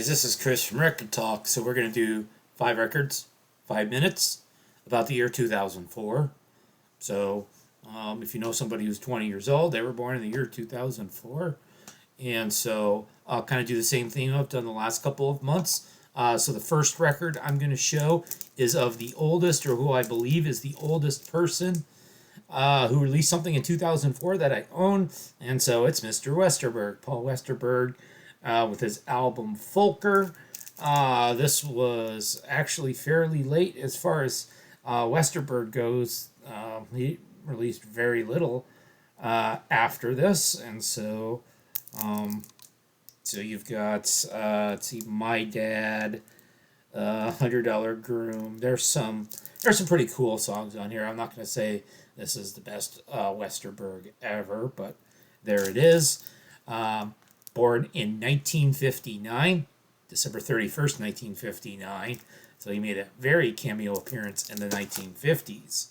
guys, this is Chris from Rekkid Talk. So we're going to do 5 records, 5 minutes about the year 2004. So if you know somebody who's 20 years old, they were born in the year 2004. And so I'll kind of do the same thing I've done the last couple of months. So the first record I'm going to show is of the oldest, or who I believe is the oldest person who released something in 2004 that I own. And so it's Mr. Westerberg, Paul Westerberg, with his album Folker. This was actually fairly late as far as Westerberg goes. He released very little after this, and so you've got let's see, My Dad, $100 Groom. There's some pretty cool songs on here. I'm not going to say this is the best Westerberg ever, but there it is. Born in 1959, December 31st, 1959. So he made a very cameo appearance in the 1950s.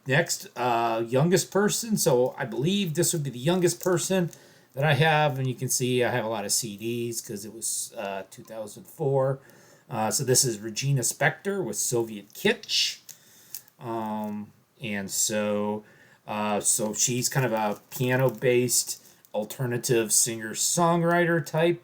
Next, youngest person. So I believe this would be the youngest person that I have. And you can see I have a lot of CDs because it was 2004. So this is Regina Spektor with Soviet Kitsch. And so she's kind of a piano-based alternative singer-songwriter type.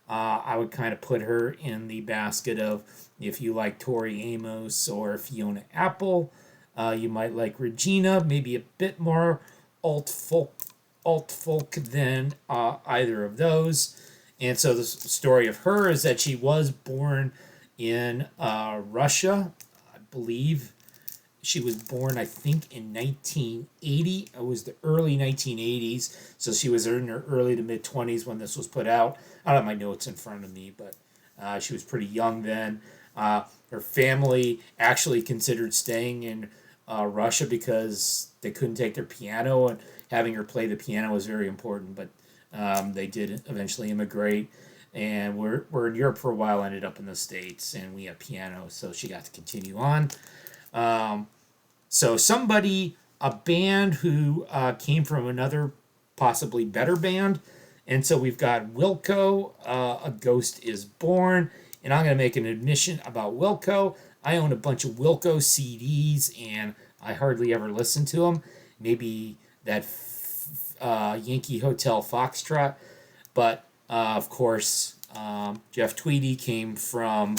I would kind of put her in the basket of, if you like Tori Amos or Fiona Apple, you might like Regina, maybe a bit more alt folk than either of those. And so the story of her is that she was born in Russia, I believe. She was born, I think, in 1980. It was the early 1980s. So she was in her early to mid-20s when this was put out. I don't have my notes in front of me, but she was pretty young then. Her family actually considered staying in Russia because they couldn't take their piano, and having her play the piano was very important. But they did eventually immigrate, and we're in Europe for a while, ended up in the States, and we have piano, so she got to continue on. So a band who came from another possibly better band. And so we've got Wilco, A Ghost is Born. And I'm going to make an admission about Wilco. I own a bunch of Wilco CDs, and I hardly ever listen to them. Maybe that Yankee Hotel Foxtrot. But, of course, Jeff Tweedy came from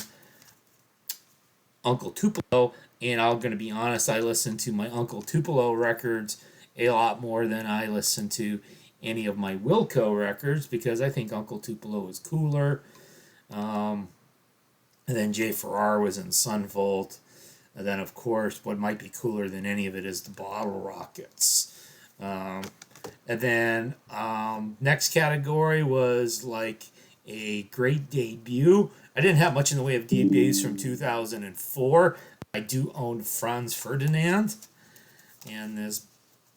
Uncle Tupelo. And I'm going to be honest, I listen to my Uncle Tupelo records a lot more than I listen to any of my Wilco records, because I think Uncle Tupelo is cooler. And then Jay Farrar was in Sunvolt. And then, of course, what might be cooler than any of it is the Bottle Rockets. And then next category was like a great debut. I didn't have much in the way of debuts from 2004. I do own Franz Ferdinand, and this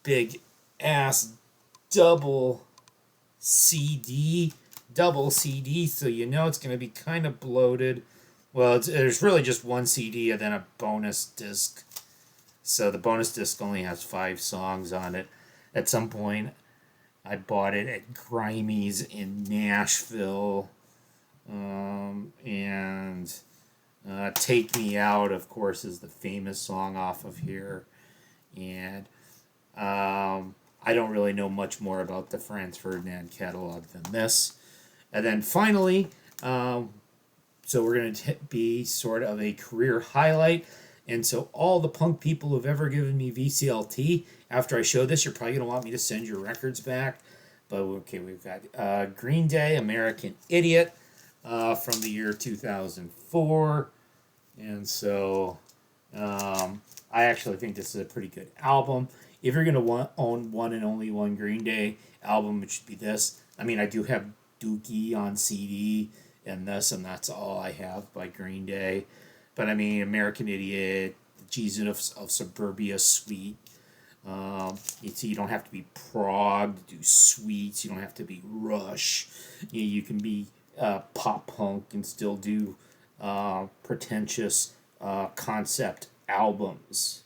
big ass double CD, so you know it's going to be kind of bloated. Well, there's really just one CD and then a bonus disc. So the bonus disc only has 5 songs on it. At some point, I bought it at Grimey's in Nashville, and Take Me Out, of course, is the famous song off of here. And I don't really know much more about the Franz Ferdinand catalog than this. And then finally, so we're going to be sort of a career highlight. And so all the punk people who've ever given me VCLT, after I show this, you're probably going to want me to send your records back. But okay, we've got Green Day, American Idiot, from the year 2004. And so I actually think this is a pretty good album. If you're going to own one and only one Green Day album, it should be this. I mean, I do have Dookie on CD and this, and that's all I have by Green Day. But I mean, American Idiot, Jesus of Suburbia Suite. You don't have to be prog to do Sweets. You don't have to be Rush. You can be pop punk and still do pretentious concept albums.